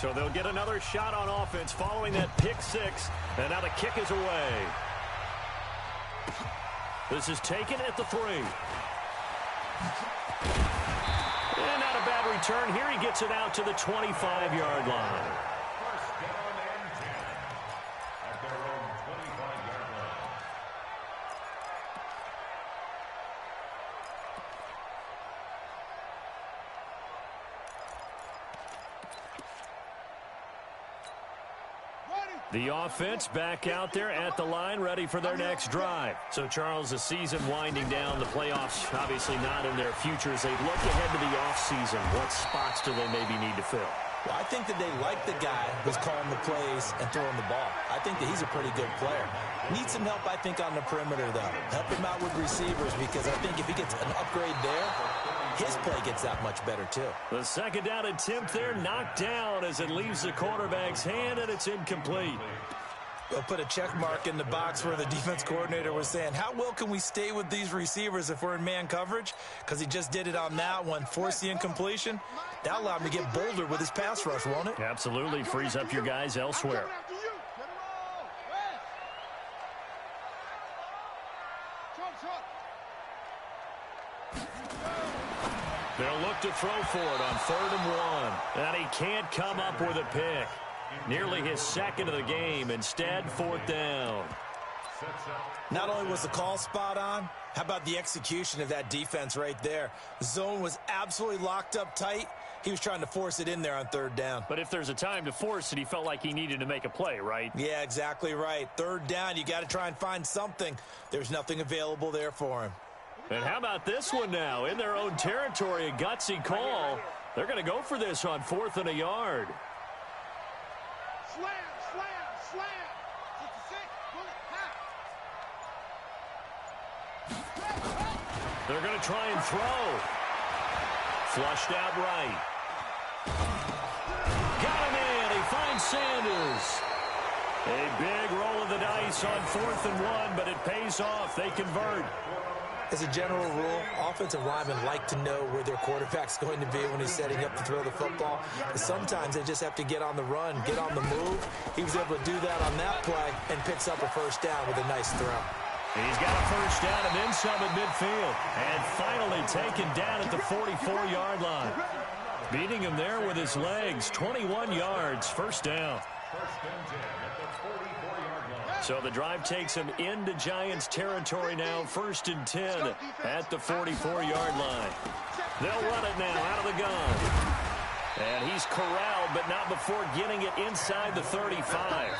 So they'll get another shot on offense following that pick six. And now the kick is away. This is taken at the 3. And not a bad return. Here he gets it out to the 25-yard line. The offense back out there at the line, ready for their next drive. So, Charles, the season winding down, the playoffs obviously not in their future. As they look ahead to the offseason, what spots do they maybe need to fill? Well, I think that they like the guy who's calling the plays and throwing the ball. I think that he's a pretty good player. Needs some help, I think, on the perimeter, though. Help him out with receivers, because I think if he gets an upgrade there, his play gets that much better, too. The second down attempt there knocked down as it leaves the quarterback's hand, and it's incomplete. We'll put a check mark in the box where the defense coordinator was saying, how well can we stay with these receivers if we're in man coverage? Because he just did it on that one, forced the incompletion. That allowed him to get bolder with his pass rush, won't it? Absolutely. Frees up your guys elsewhere. They'll look to throw for it on 3rd and 1. And he can't come up with a pick. Nearly his second of the game. Instead, 4th down. Not only was the call spot on, how about the execution of that defense right there? The zone was absolutely locked up tight. He was trying to force it in there on 3rd down. But if there's a time to force it, he felt like he needed to make a play, right? Yeah, exactly right. 3rd down, you got to try and find something. There's nothing available there for him. And how about this one now? In their own territory, a gutsy call. They're going to go for this on 4th and a yard. Slam, slam, slam. 66, They're going to try and throw. Flushed out right. Got him in. He finds Sanders. A big roll of the dice on 4th and 1, but it pays off. They convert. As a general rule, offensive linemen like to know where their quarterback's going to be when he's setting up to throw the football. But sometimes they just have to get on the run, get on the move. He was able to do that on that play and picks up a 1st down with a nice throw. He's got a 1st down and then some at midfield. And finally taken down at the 44-yard line. Beating him there with his legs, 21 yards, 1st down. So the drive takes him into Giants territory now, 1st and 10 at the 44-yard line. They'll run it now out of the gun. And he's corralled, but not before getting it inside the 35.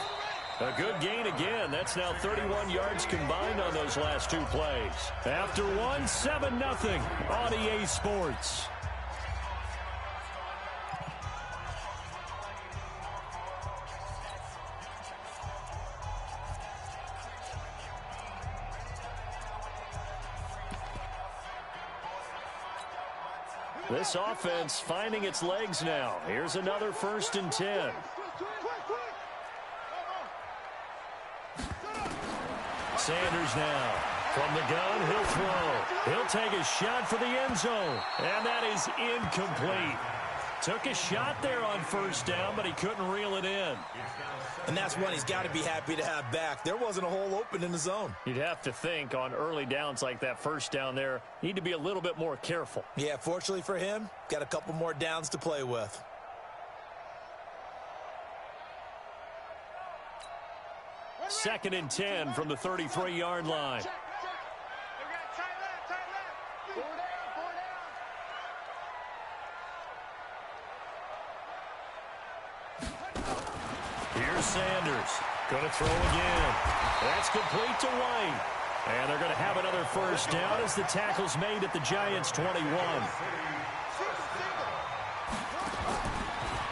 A good gain again. That's now 31 yards combined on those last 2 plays. After one, 7-0 on EA Sports. This offense finding its legs now. Here's another 1st and 10. Sanders now. From the gun, he'll throw. He'll take a shot for the end zone. And that is incomplete. Took a shot there on 1st down, but he couldn't reel it in. And that's one he's got to be happy to have back. There wasn't a hole open in the zone. You'd have to think on early downs like that 1st down there, need to be a little bit more careful. Yeah, fortunately for him, got a couple more downs to play with. Second and 10 from the 33-yard line. Here's Sanders. Going to throw again. That's complete to White. And they're going to have another 1st down as the tackle's made at the Giants' 21.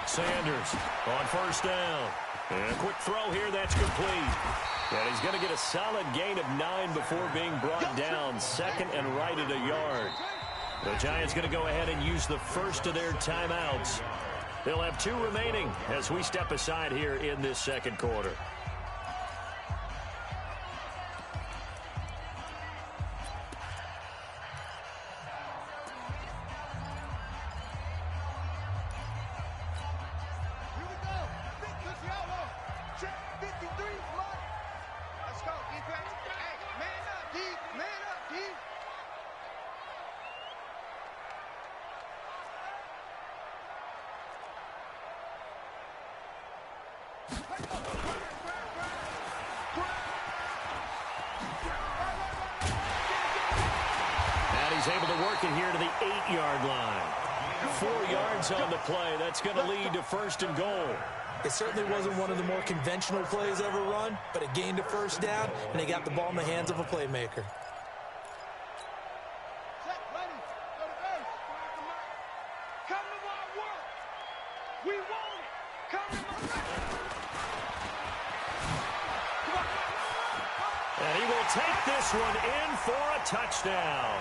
Sanders on 1st down. And a quick throw here, that's complete. And he's going to get a solid gain of 9 before being brought down. 2nd and right at a yard. The Giants going to go ahead and use the first of their timeouts. They'll have 2 remaining as we step aside here in this 2nd quarter. He's able to work it here to the 8-yard line. 4 yards on the play. That's going to lead to 1st and goal. It certainly wasn't one of the more conventional plays ever run, but it gained a 1st down, and they got the ball in the hands of a playmaker. And he will take this one in for a touchdown.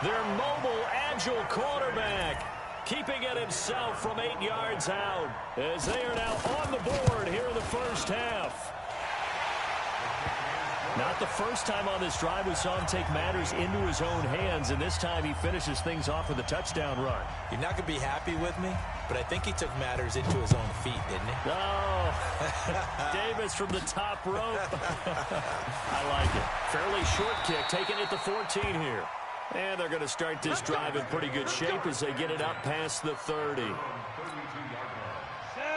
Their mobile, agile quarterback keeping it himself from 8 yards out as they are now on the board here in the first half. Not the first time on this drive we saw him take matters into his own hands, and this time he finishes things off with a touchdown run. You're not going to be happy with me, but I think he took matters into his own feet, didn't he? Oh, Davis from the top rope. I like it. Fairly short kick, taken at the 14 here. And they're going to start this drive in pretty good shape as they get it up past the 30.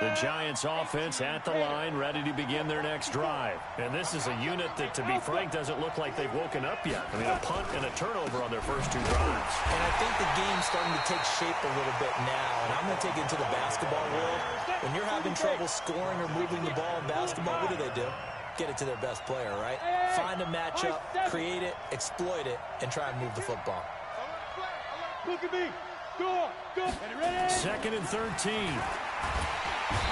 The Giants offense at the line, ready to begin their next drive. And this is a unit that, to be frank, doesn't look like they've woken up yet. I mean, a punt and a turnover on their first 2 drives. And I think the game's starting to take shape a little bit now. And I'm going to take it into the basketball world. When you're having trouble scoring or moving the ball in basketball, what do? Get it to their best player, right? Find a matchup, create it, exploit it, and try and move the football. Look at me. Go. Ready? 2nd and 13.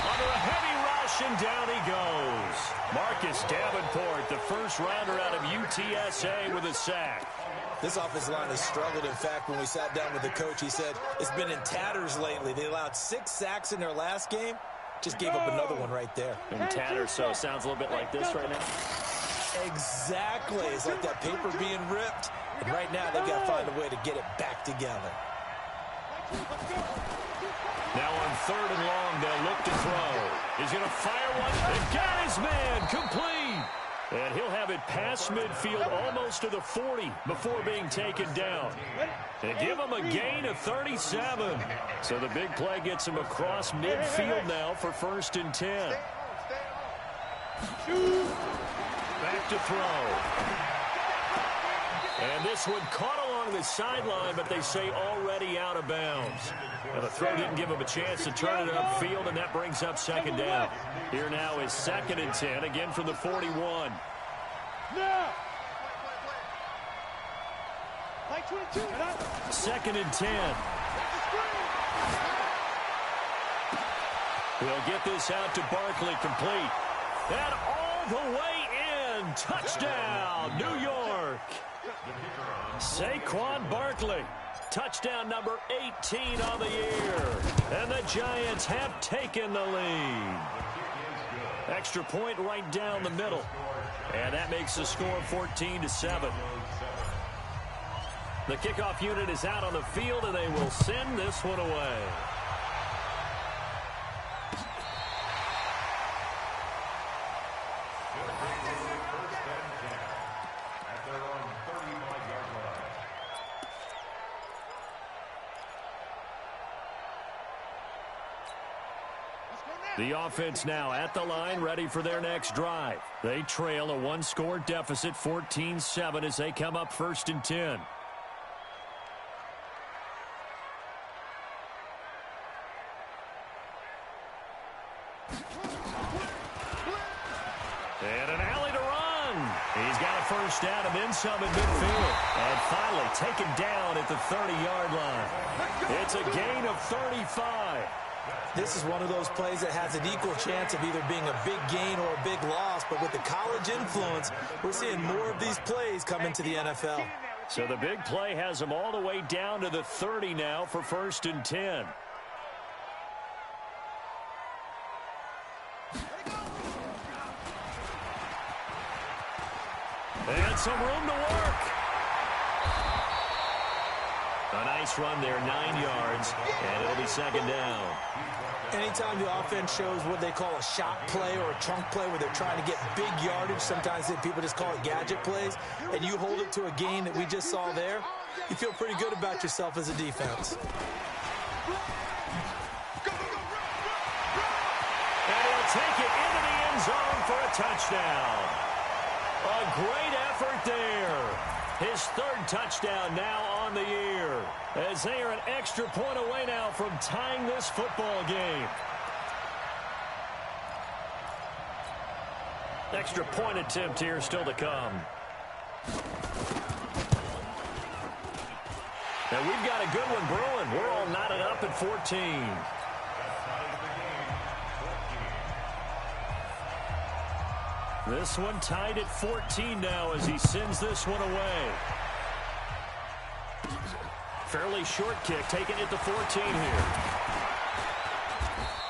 Under a heavy rush, and down he goes. Marcus Davenport, the first rounder out of UTSA, with a sack. This offensive line has struggled. In fact, when we sat down with the coach, he said it's been in tatters lately. They allowed 6 sacks in their last game. Just gave up another one right there. In tatters, so it sounds a little bit like this right now. Exactly. It's like that paper being ripped. And right now, they've got to find a way to get it back together. Now on 3rd and long, they'll look to throw. He's going to fire one and got his man complete. And he'll have it past midfield almost to the 40 before being taken down. And give him a gain of 37. So the big play gets him across midfield now for 1st and 10. Back to throw. And this one caught along the sideline, but they say already out of bounds. And the throw didn't give him a chance to turn it upfield, and that brings up 2nd down. Here now is 2nd and 10, again from the 41. Now. 2nd and 10. He'll get this out to Barkley, complete. And all the way in. Touchdown, New York. Saquon Barkley, touchdown number 18 on the year. And the Giants have taken the lead. Extra point right down the middle. And that makes the score 14-7. The kickoff unit is out on the field, and they will send this one away. The offense now at the line, ready for their next drive. They trail a 1-score deficit, 14-7, as they come up 1st and 10. And an alley to run. He's got a 1st down and then some in midfield. And finally taken down at the 30-yard line. It's a gain of 35. This is one of those plays that has an equal chance of either being a big gain or a big loss, but with the college influence, we're seeing more of these plays come into the NFL. So the big play has them all the way down to the 30 now for 1st and 10. And some room to work. A nice run there, 9 yards, and it'll be 2nd down. Anytime the offense shows what they call a shot play or a chunk play where they're trying to get big yardage, sometimes people just call it gadget plays, and you hold it to a gain that we just saw there, you feel pretty good about yourself as a defense. And he'll take it into the end zone for a touchdown. A great effort there. His third touchdown now on the year, as they are an extra point away now from tying this football game. Extra point attempt here still to come. And we've got a good one brewing. We're all knotted up at 14. This one tied at 14 now as he sends this one away. Fairly short kick, taking it to 14 here.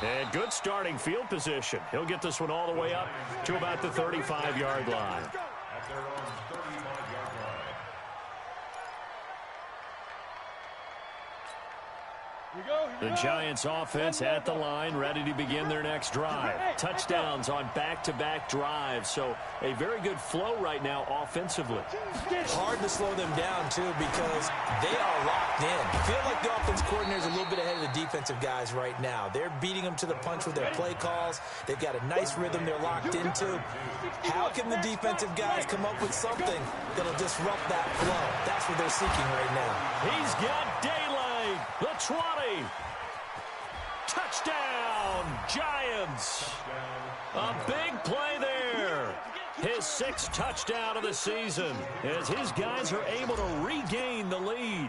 And good starting field position. He'll get this one all the way up to about the 35-yard line. The Giants offense at the line, ready to begin their next drive. Touchdowns on back-to-back drives, so a very good flow right now offensively. Hard to slow them down, too, because they are locked in. I feel like the offense coordinator is a little bit ahead of the defensive guys right now. They're beating them to the punch with their play calls. They've got a nice rhythm they're locked into. How can the defensive guys come up with something that'll disrupt that flow? That's what they're seeking right now. He's got daylight. The 20. Touchdown, Giants. A big play there. His 6th touchdown of the season as his guys are able to regain the lead.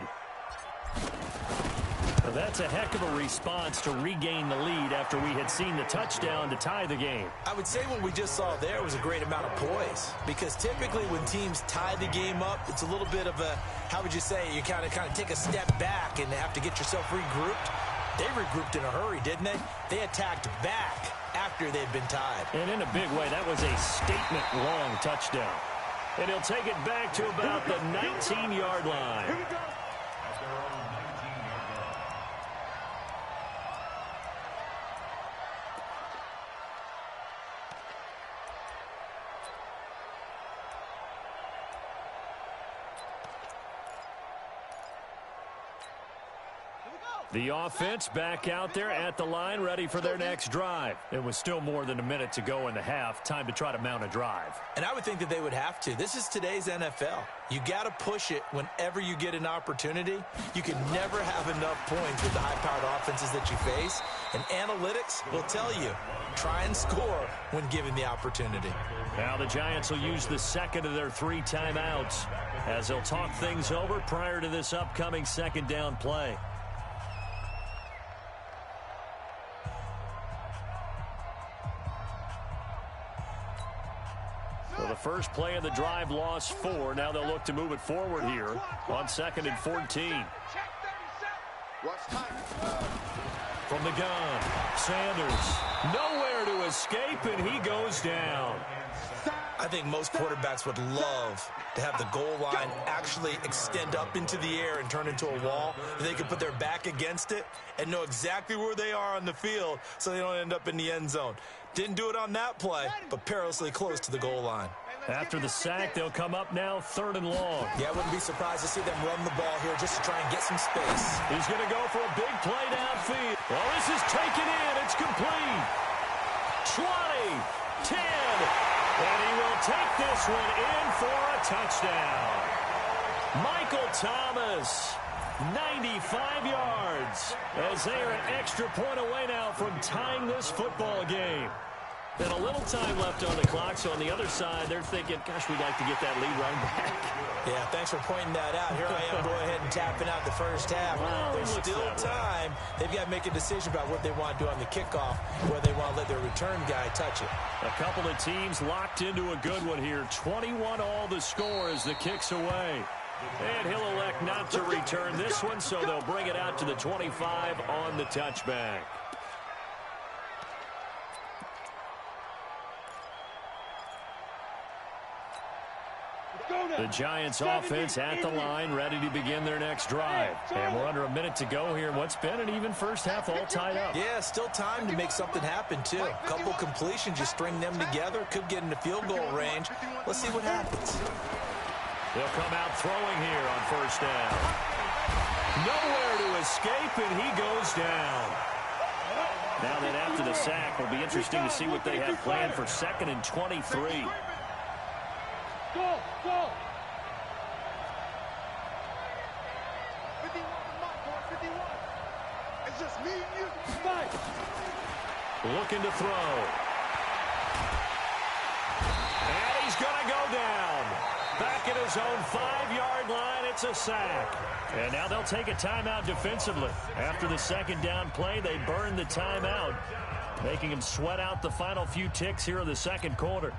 Well, that's a heck of a response to regain the lead after we had seen the touchdown to tie the game. I would say what we just saw there was a great amount of poise, because typically when teams tie the game up, it's a little bit of a, how would you say, you kind of take a step back and have to get yourself regrouped. They regrouped in a hurry, didn't they? They attacked back after they'd been tied. And in a big way, that was a statement-long touchdown. And he'll take it back to about the 19-yard line. The offense back out there at the line, ready for their next drive. It was still more than a minute to go in the half. Time to try to mount a drive. And I would think that they would have to. This is today's NFL. You got to push it whenever you get an opportunity. You can never have enough points with the high-powered offenses that you face. And analytics will tell you, try and score when given the opportunity. Now the Giants will use the second of their 3 timeouts as they'll talk things over prior to this upcoming second down play. So the first play of the drive lost 4. Now they'll look to move it forward here on 2nd and 14. From the gun, Sanders nowhere to escape, and he goes down. I think most quarterbacks would love to have the goal line actually extend up into the air and turn into a wall. They could put their back against it and know exactly where they are on the field so they don't end up in the end zone. Didn't do it on that play, but perilously close to the goal line. After the sack, they'll come up now 3rd and long. Yeah, I wouldn't be surprised to see them run the ball here just to try and get some space. He's going to go for a big play downfield. Well, this is taken in. It's complete. 20, 10, and he will take this one in for a touchdown. Michael Thomas, 95 yards, as they are an extra point away now from tying this football game. And a little time left on the clock, so on the other side, they're thinking, gosh, we'd like to get that lead run back. Yeah, thanks for pointing that out. Here I am going ahead and tapping out the first half. Well, there's still time. They've got to make a decision about what they want to do on the kickoff, whether they want to let their return guy touch it. A couple of teams locked into a good one here. 21 all the score as the kick's away. And he'll elect not to return this one, so they'll bring it out to the 25 on the touchback. The Giants offense at the line, ready to begin their next drive. And we're under a minute to go here in what's been an even first half, all tied up. Yeah, still time to make something happen, too. A couple completions, you string them together, could get into field goal range. Let's see what happens. They'll come out throwing here on 1st down. Nowhere to escape, and he goes down. Now that after the sack, will be interesting to see what they have planned for 2nd and 23. Go, go. Looking to throw. And he's going to go down. Back at his own 5-yard line, it's a sack. And now they'll take a timeout defensively. After the second down play, they burn the timeout, making him sweat out the final few ticks here in the second quarter.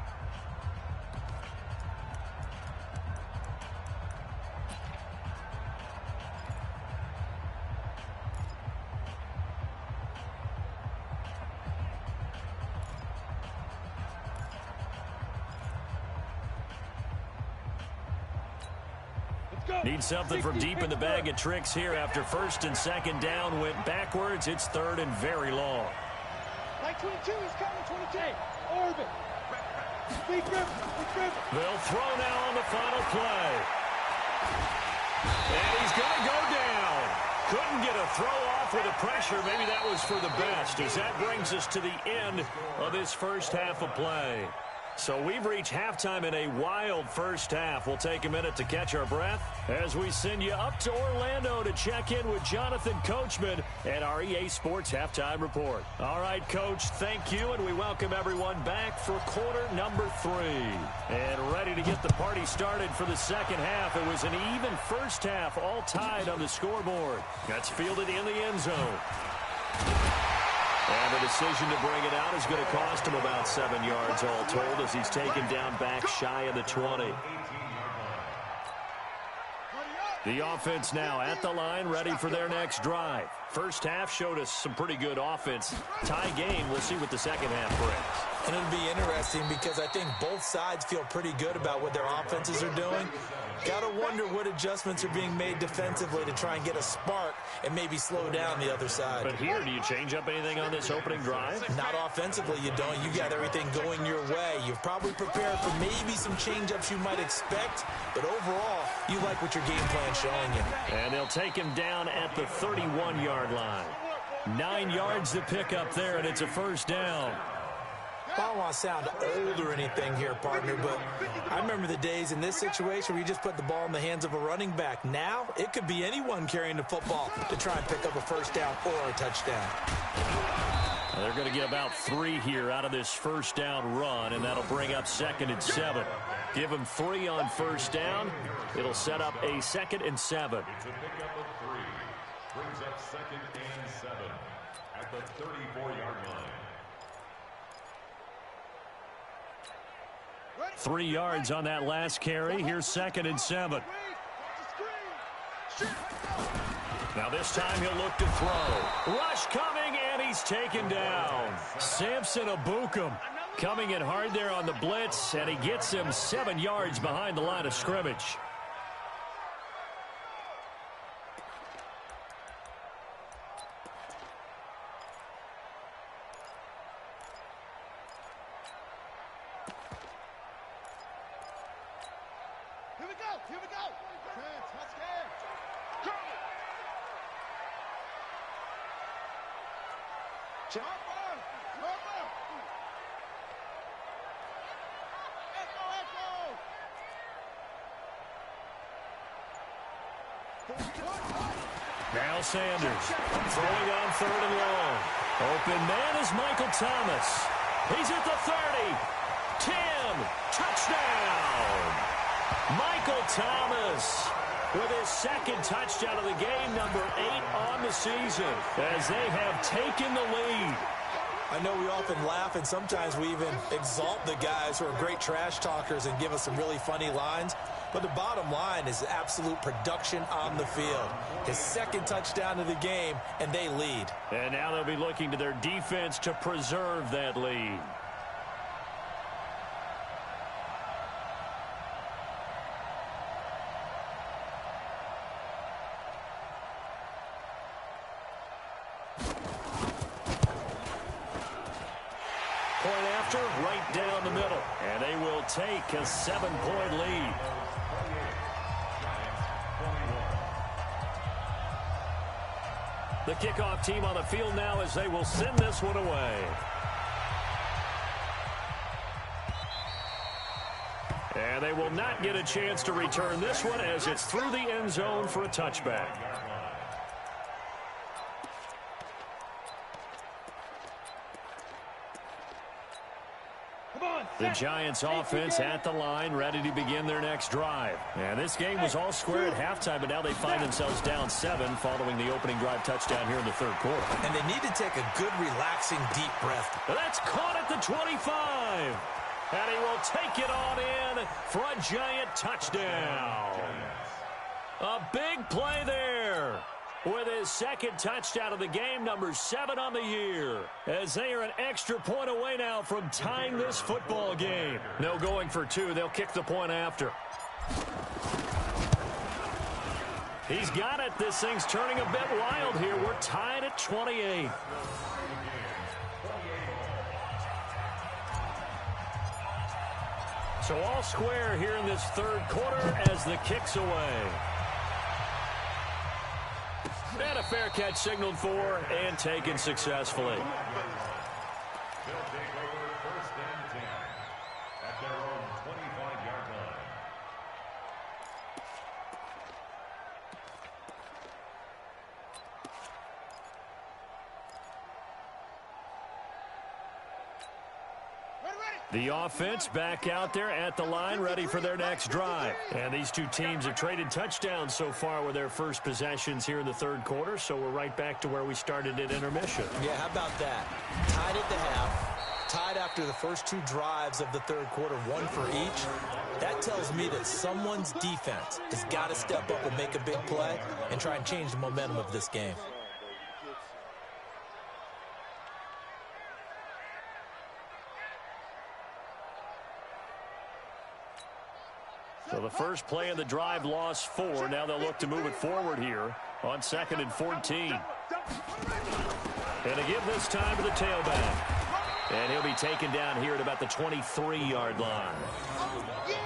Need something from deep in the bag of tricks here after first and second down went backwards. It's third and very long. Like 22, he's coming, 22. Orbit. Big grip. They'll throw now on the final play. And he's going to go down. Couldn't get a throw off with the pressure. Maybe that was for the best, as that brings us to the end of this first half of play. So we've reached halftime in a wild first half. We'll take a minute to catch our breath as we send you up to Orlando to check in with Jonathan Coachman and our EA Sports Halftime Report. All right, Coach, thank you, and we welcome everyone back for quarter number 3. And ready to get the party started for the second half. It was an even first half, all tied on the scoreboard. That's fielded in the end zone. And the decision to bring it out is going to cost him about 7 yards all told, as he's taken down back shy of the 20. The offense now at the line, ready for their next drive. First half showed us some pretty good offense. Tie game, we'll see what the second half brings. And it'll be interesting because I think both sides feel pretty good about what their offenses are doing. Got to wonder what adjustments are being made defensively to try and get a spark and maybe slow down the other side. But here, do you change up anything on this opening drive? Not offensively, you don't. You got everything going your way. You've probably prepared for maybe some change-ups you might expect, but overall, you like what your game plan's showing you. And they'll take him down at the 31-yard line. 9 yards to pick up there, and it's a first down. I don't want to sound old or anything here, partner, but I remember the days in this situation where you just put the ball in the hands of a running back. Now, it could be anyone carrying the football to try and pick up a first down or a touchdown. They're going to get about 3 here out of this first down run, and that'll bring up 2nd and 7. Give them 3 on first down. It'll set up a 2nd and 7. Brings up 2nd and 7 at the 34-yard line. 3 yards on that last carry. Here's 2nd and 7. Now this time he'll look to throw. Rush coming, and he's taken down. Samson Abukum coming in hard there on the blitz, and he gets him 7 yards behind the line of scrimmage. Here we go. Let's go. Jump on. Now Sanders throwing on 3rd and long. Open man is Michael Thomas. He's at the 30. 10. Touchdown. Michael Thomas with his 2nd touchdown of the game, number 8 on the season, as they have taken the lead. I know we often laugh, and sometimes we even exalt the guys who are great trash talkers and give us some really funny lines. But the bottom line is absolute production on the field. His 2nd touchdown of the game, and they lead. And now they'll be looking to their defense to preserve that lead. Right down the middle, and they will take a 7-point lead. The kickoff team on the field now as they will send this one away. And they will not get a chance to return this one as it's through the end zone for a touchback. The Giants offense at the line, ready to begin their next drive. And this game was all square at halftime, but now they find themselves down 7 following the opening drive touchdown here in the third quarter. And they need to take a good, relaxing, deep breath. That's caught at the 25. And he will take it on in for a Giant touchdown. A big play there. With his second touchdown of the game, number 7 on the year. As they are an extra point away now from tying this football game. No going for 2. They'll kick the point after. He's got it. This thing's turning a bit wild here. We're tied at 28. So all square here in this third quarter as the kick's away. And a fair catch signaled for and taken successfully. They'll take over 1st and 10 at their own 25-yard line. The offense back out there at the line, ready for their next drive. And these two teams have traded touchdowns so far with their first possessions here in the third quarter, so we're right back to where we started at intermission. Yeah, how about that? Tied at the half, tied after the first 2 drives of the third quarter, 1 for each. That tells me that someone's defense has got to step up and make a big play and try and change the momentum of this game. So the first play of the drive lost 4. Now they'll look to move it forward here on 2nd and 14. And to give this time to the tailback. And he'll be taken down here at about the 23-yard line.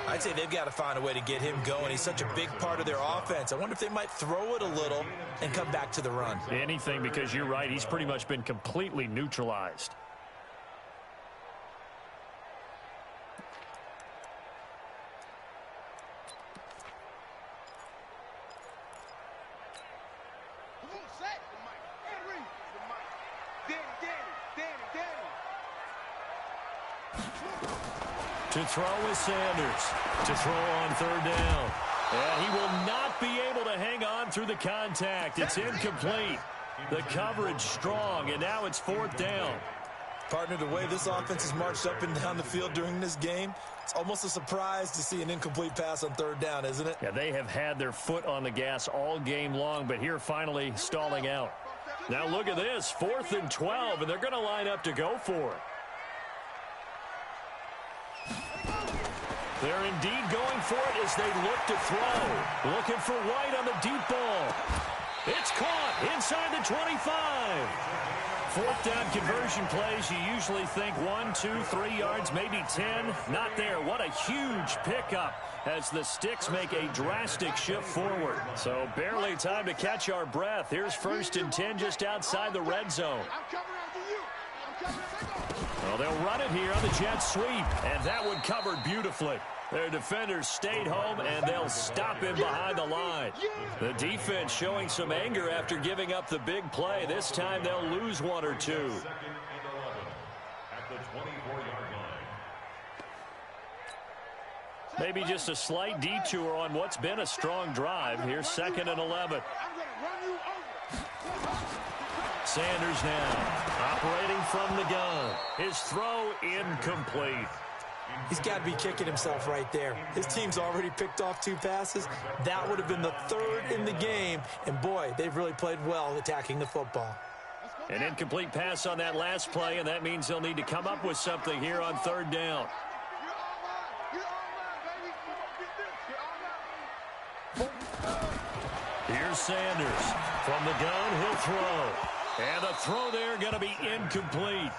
I'd say they've got to find a way to get him going. He's such a big part of their offense. I wonder if they might throw it a little and come back to the run. Anything, because you're right. He's pretty much been completely neutralized. To throw is Sanders. To throw on 3rd down. And he will not be able to hang on through the contact. It's incomplete. The coverage strong, and now it's 4th down. Partner, the way this offense has marched up and down the field during this game, it's almost a surprise to see an incomplete pass on 3rd down, isn't it? Yeah, they have had their foot on the gas all game long, but here finally stalling out. Now look at this, 4th and 12, and they're going to line up to go for it. They're indeed going for it as they look to throw. Looking for White on the deep ball. It's caught inside the 25. 4th down conversion plays, you usually think 1, 2, 3 yards, maybe 10. Not there. What a huge pickup as the Sticks make a drastic shift forward. So barely time to catch our breath. Here's 1st and 10 just outside the red zone. Well, they'll run it here on the jet sweep, and that one covered beautifully. Their defenders stayed home, and they'll stop him behind the line. The defense showing some anger after giving up the big play. This time they'll lose 1 or 2. 2nd and 11 at the 24-yard line. Maybe just a slight detour on what's been a strong drive. Here's 2nd and 11. Sanders now operating from the gun. His throw incomplete. He's got to be kicking himself right there. His team's already picked off 2 passes. That would have been the 3rd in the game. And, boy, they've really played well attacking the football. An incomplete pass on that last play, and that means they'll need to come up with something here on 3rd down. Here's Sanders. From the gun, he'll throw. And the throw there going to be incomplete.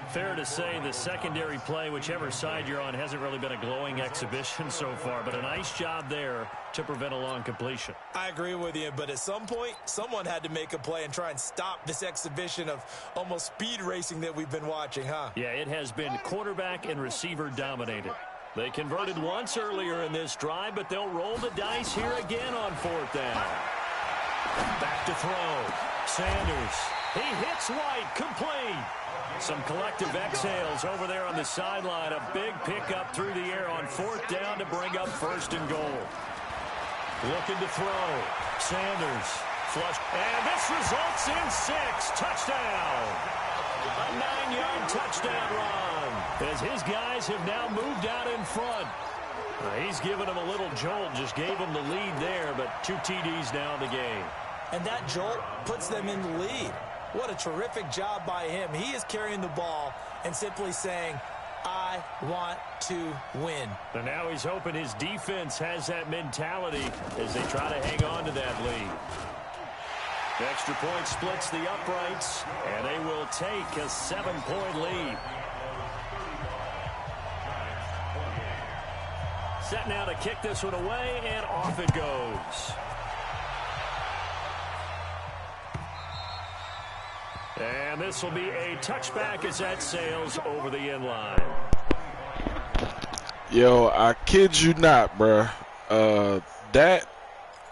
Fair to say the secondary play, whichever side you're on, hasn't really been a glowing exhibition so far, but a nice job there to prevent a long completion. I agree with you, but at some point, someone had to make a play and try and stop this exhibition of almost speed racing that we've been watching, huh? Yeah, it has been quarterback and receiver dominated. They converted once earlier in this drive, but they'll roll the dice here again on 4th down. Back to throw. Sanders He hits White, complete. Some collective exhales over there on the sideline. A big pickup through the air on 4th down to bring up 1st and goal. Looking to throw. Sanders, flush. And this results in 6. Touchdown. A 9-yard touchdown run. As his guys have now moved out in front. He's given them a little jolt. Just gave them the lead there, but 2 TDs now in the game. And that jolt puts them in the lead. What a terrific job by him. He is carrying the ball and simply saying, I want to win. And now he's hoping his defense has that mentality as they try to hang on to that lead. The extra point splits the uprights, and they will take a 7-point lead. Set now to kick this one away, and off it goes. And this will be a touchback as that sails over the end line. Yo, I kid you not, bruh. That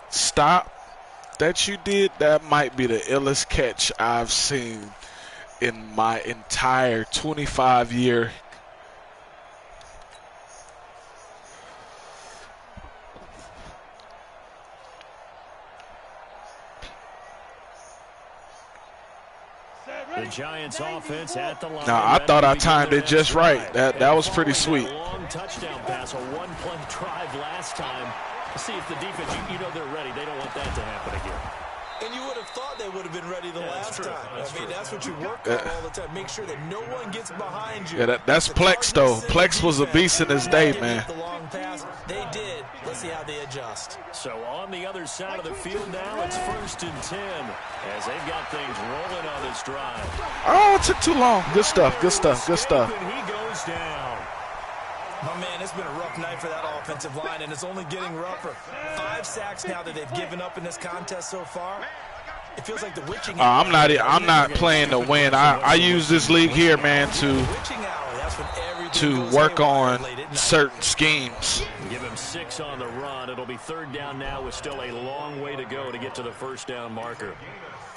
stop that you did, that might be the illest catch I've seen in my entire 25-year. The Giants offense at the line. Now, I thought I timed it just right. That was pretty sweet. Long touchdown pass, a one-play drive last time. See if the defense, you know they're ready. They don't want that to happen again. And you would have thought they would have been ready the last time. I mean, that's what you work on all the time. Make sure that no one gets behind you. Yeah, that's Plex, though. Plex was a beast in his day, man. The long pass, they did. Let's see how they adjust. So on the other side of the field now, it's 1st and 10 as they've got things rolling on this drive. Oh, it took too long. Good stuff, good stuff, good stuff. And he goes down. My man, it's been a rough night for that offensive line, and it's only getting rougher. 5 sacks now that they've given up in this contest so far. It feels like the witching hour. I'm not playing to win. I use this league here, man, to work on certain schemes. Give him 6 on the run. It'll be 3rd down now with still a long way to go to get to the 1st down marker.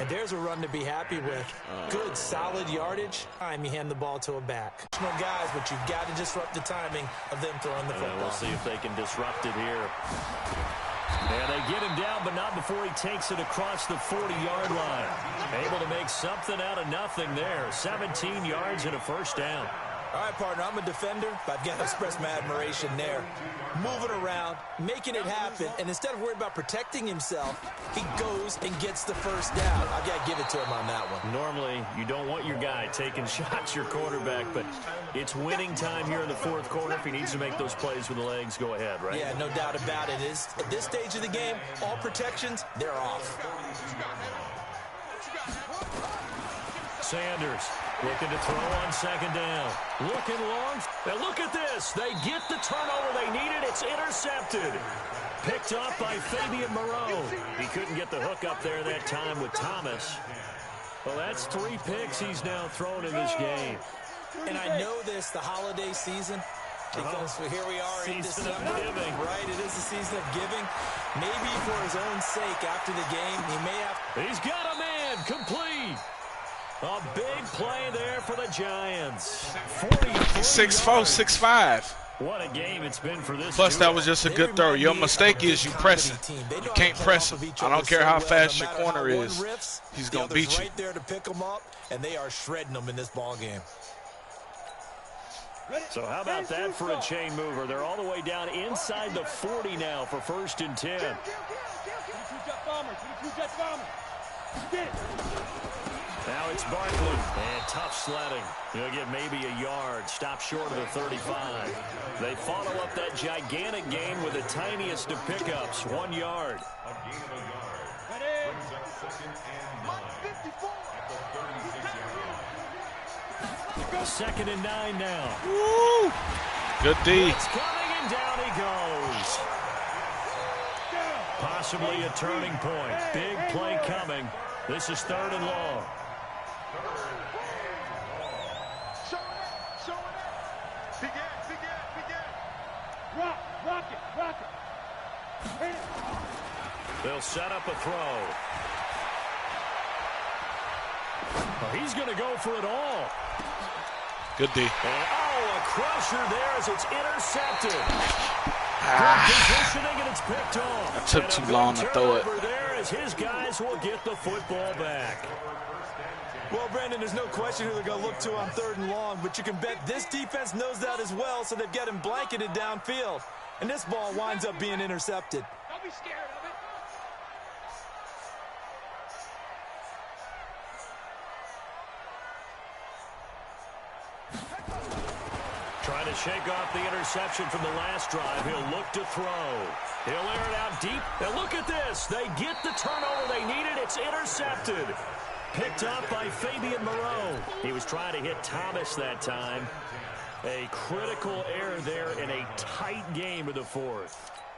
And there's a run to be happy with. Good, solid yardage. Time you hand the ball to a back. Guys, but you've got to disrupt the timing of them throwing the football. We'll see if they can disrupt it here. And they get him down, but not before he takes it across the 40-yard line. Able to make something out of nothing there. 17 yards and a 1st down. All right, partner, I'm a defender, but I've got to express my admiration there. Moving around, making it happen, and instead of worrying about protecting himself, he goes and gets the 1st down. I've got to give it to him on that one. Normally, you don't want your guy taking shots, your quarterback, but it's winning time here in the 4th quarter. If he needs to make those plays with the legs, go ahead, right? Yeah, no doubt about it. At this stage of the game, all protections, they're off. Sanders looking to throw on 2nd down. Looking long. Now look at this. They get the turnover they needed. It's intercepted. Picked up by Fabian Moreau. He couldn't get the hook up there that time with Thomas. Well, that's 3 picks he's now thrown in this game. And I know this, the holiday season, because here we are in December. Right, it is the season of giving. Maybe for his own sake after the game, he may have. He's got a man complete. A big play there for the Giants. 6'4", 6'5". What a game it's been for this. Plus, that was just a good throw. Your mistake is you press him. You can't press him. I don't care how fast your corner is. He's going to beat you. Right there to pick them up, and they are shredding them in this ball game. So how about that for a chain mover? They're all the way down inside the 40 now for 1st and 10. Now it's Barkley, and tough sledding. He'll get maybe a yard, stop short of the 35. They follow up that gigantic gain with the tiniest of pickups, 1 yard. A gain of a yard. Brings up 2nd and 9 at the 36-yard line. 2nd and 9 now. Woo! Good D. It's coming, and down he goes. Possibly a turning point. Big play coming. This is 3rd and long. Rock it. They'll set up a throw. He's going to go for it all. Good D. And, a crusher there as it's intercepted. Good positioning, and it's picked off. It took too long to throw it. There as his guys will get the football back. Well, Brandon, there's no question who they're going to look to on 3rd and long, but you can bet this defense knows that as well, so they've got him blanketed downfield. And this ball winds up being intercepted. Don't be scared of it. Trying to shake off the interception from the last drive. He'll look to throw. He'll air it out deep. And look at this. They get the turnover they needed. It's intercepted. Picked up by Fabian Moreau. He was trying to hit Thomas that time. A critical error there in a tight game of the 4th.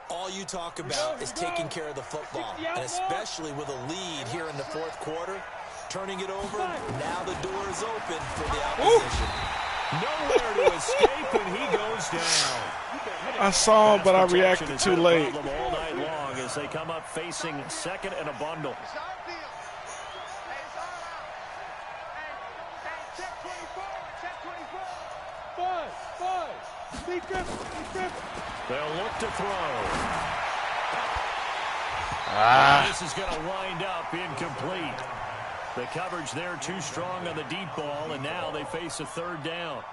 All you talk about is taking care of the football, and especially with a lead here in the 4th quarter. Turning it over, now the door is open for the opposition. Nowhere to escape, and he goes down. I saw him, but I reacted too late. All night long as they come up facing 2nd and a bundle. They'll look to throw. This is going to wind up incomplete. The coverage there too strong on the deep ball, and now they face a 3rd down.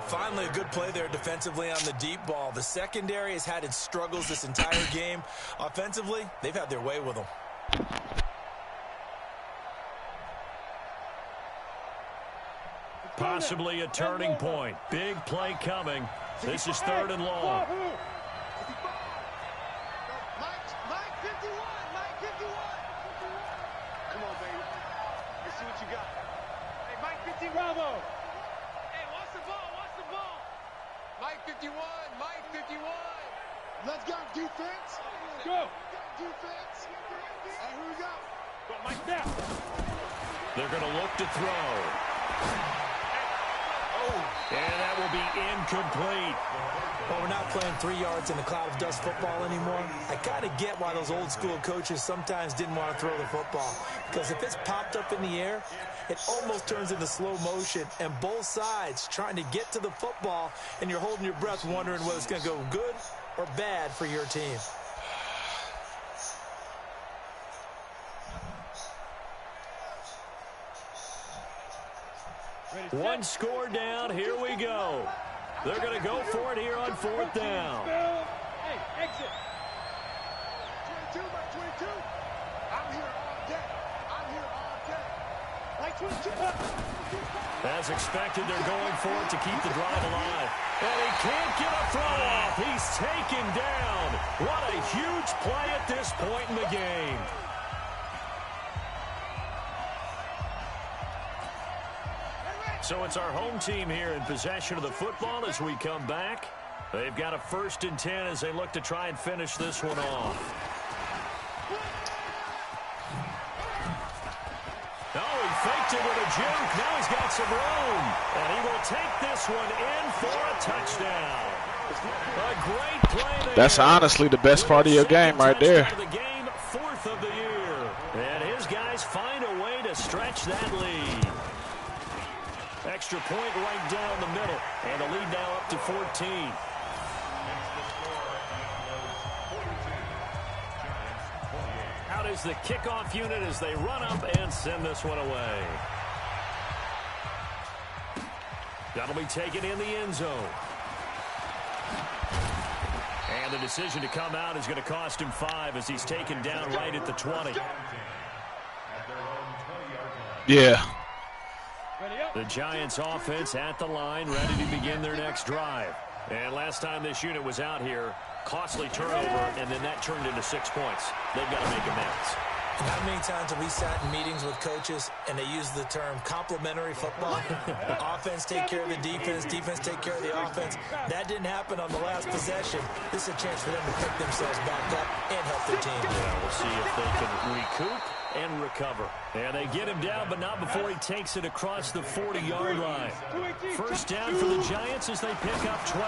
Finally, a good play there defensively on the deep ball. The secondary has had its struggles this entire game. Offensively, they've had their way with them. Possibly a turning point. Big play coming. This is 3rd and long. Mike 51. Come on, baby. Let's see what you got. Hey, Mike 50, Bravo. Hey, watch the ball. Mike 51. Let's go, defense. Go. Defense. Hey, here we go. Go, Mike, down. They're going to look to throw. And that will be incomplete. Well, we're not playing 3 yards in the cloud of dust football anymore. I kind of get why those old school coaches sometimes didn't want to throw the football. Because if it's popped up in the air, it almost turns into slow motion. And both sides trying to get to the football, and you're holding your breath wondering whether it's going to go good or bad for your team. One score down. Here we go. They're going to go for it here on 4th down. Hey, exit. 22 by 22. I'm here all day. Like 22. As expected, they're going for it to keep the drive alive. And he can't get a throw off. He's taken down. What a huge play at this point in the game. So it's our home team here in possession of the football as we come back. They've got a 1st and 10 as they look to try and finish this one off. Oh, he faked it with a juke. Now he's got some room. And he will take this one in for a touchdown. A great play there. That's honestly the best part of your game right there. The game, 4th of the year. And his guys find a way to stretch that lead. Extra point right down the middle. And the lead now up to 14. Out is the kickoff unit as they run up and send this one away. That'll be taken in the end zone. And the decision to come out is going to cost him 5 as he's taken down right at the 20. Yeah. The Giants offense at the line, ready to begin their next drive. And last time this unit was out here, costly turnover, and then that turned into 6 points. They've got to make amends. How many times have we sat in meetings with coaches and they use the term complementary football? Offense take care of the defense, defense take care of the offense. That didn't happen on the last possession. This is a chance for them to pick themselves back up and help their team. Yeah, we'll see if they can recoup and recover. And they get him down, but not before he takes it across the 40-yard line. 1st down for the Giants as they pick up 12.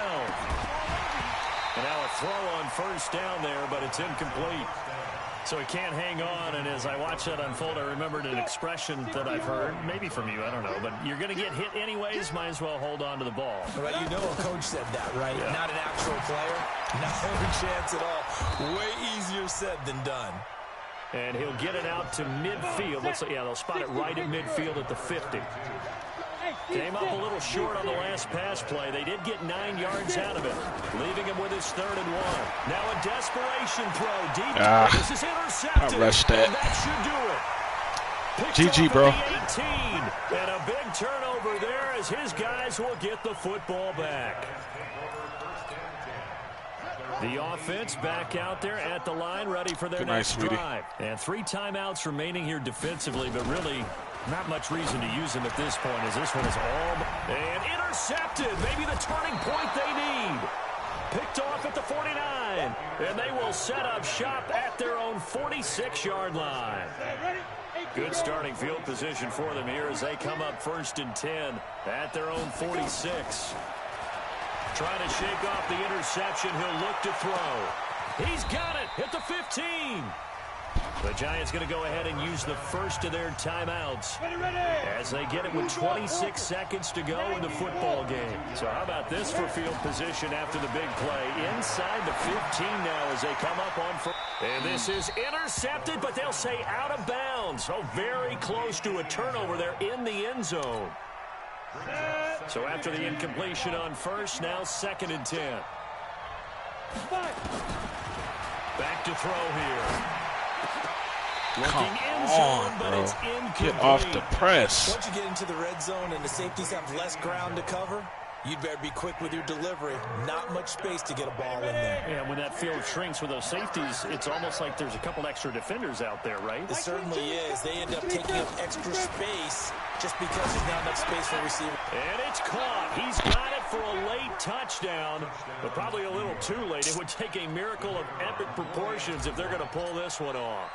And now a throw on 1st down there, but it's incomplete. So he can't hang on, and as I watch that unfold, I remembered an expression that I've heard, maybe from you, I don't know, but you're going to get hit anyways, might as well hold on to the ball. Right, you know a coach said that, right? Yeah. Not an actual player. Not a chance at all. Way easier said than done. And he'll get it out to midfield. Looks like, yeah, they'll spot it right at midfield at the 50. Came up a little short on the last pass play. They did get 9 yards out of it, leaving him with his 3rd and 1. Now a desperation throw. Deep. This is intercepted. I rushed that. And that should do it. GG, bro. 18. And a big turnover there as his guys will get the football back. The offense back out there at the line, ready for their next drive. And 3 timeouts remaining here defensively, but really not much reason to use them at this point, as this one is all... And intercepted. Maybe the turning point they need. Picked off at the 49. And they will set up shop at their own 46-yard line. Good starting field position for them here as they come up 1st and 10 at their own 46. Trying to shake off the interception. He'll look to throw. He's got it at the 15. The Giants going to go ahead and use the first of their timeouts as they get it with 26 seconds to go in the football game. So how about this for field position after the big play? Inside the 15 now as they come up on first. And this is intercepted, but they'll say out of bounds. So very close to a turnover there in the end zone. So after the incompletion on first, now 2nd and 10. Back to throw here. Come on, bro. Get off the press. Once you get into the red zone and the safeties have less ground to cover, you'd better be quick with your delivery. Not much space to get a ball in there. Yeah, when that field shrinks with those safeties, it's almost like there's a couple extra defenders out there, right? It certainly is. They end up taking up extra space just because there's not enough space for a receiver. And it's caught. He's got it for a late touchdown, but probably a little too late. It would take a miracle of epic proportions if they're going to pull this one off.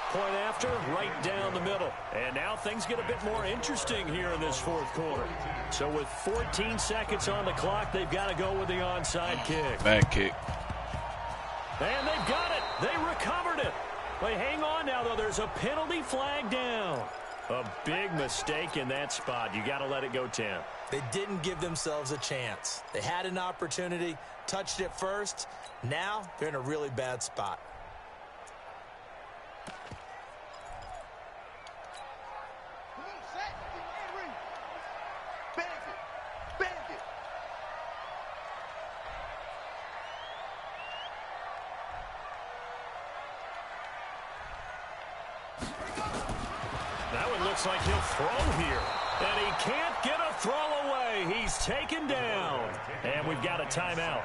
Point after, right down the middle. And now things get a bit more interesting here in this 4th quarter. So with 14 seconds on the clock, they've got to go with the onside kick. Bad kick. And they've got it. They recovered it. They hang on now, though. There's a penalty flag down. A big mistake in that spot. You got to let it go 10. They didn't give themselves a chance. They had an opportunity, touched it first. Now they're in a really bad spot. That one looks like he'll throw here. And he can't get a throw away. He's taken down. And we've got a timeout.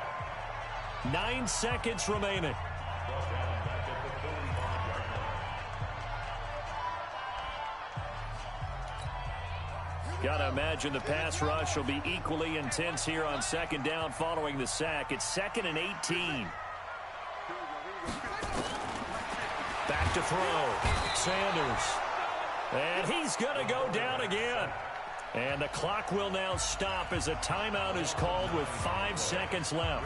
9 seconds remaining. Got to imagine the pass rush will be equally intense here on 2nd down following the sack. It's 2nd and 18. Back to throw. Sanders. And he's going to go down again. And the clock will now stop as a timeout is called with 5 seconds left.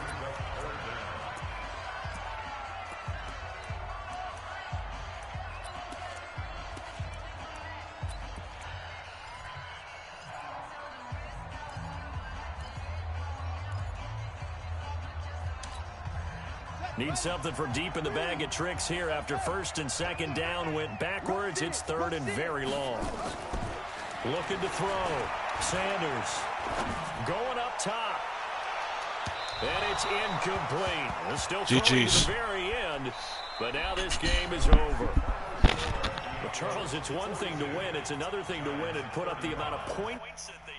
Need something from deep in the bag of tricks here after 1st and 2nd down went backwards. It's 3rd and very long. Looking to throw. Sanders going up top. And it's incomplete. It's still throwing to the very end. But now this game is over. But Charles, it's one thing to win. It's another thing to win and put up the amount of points that they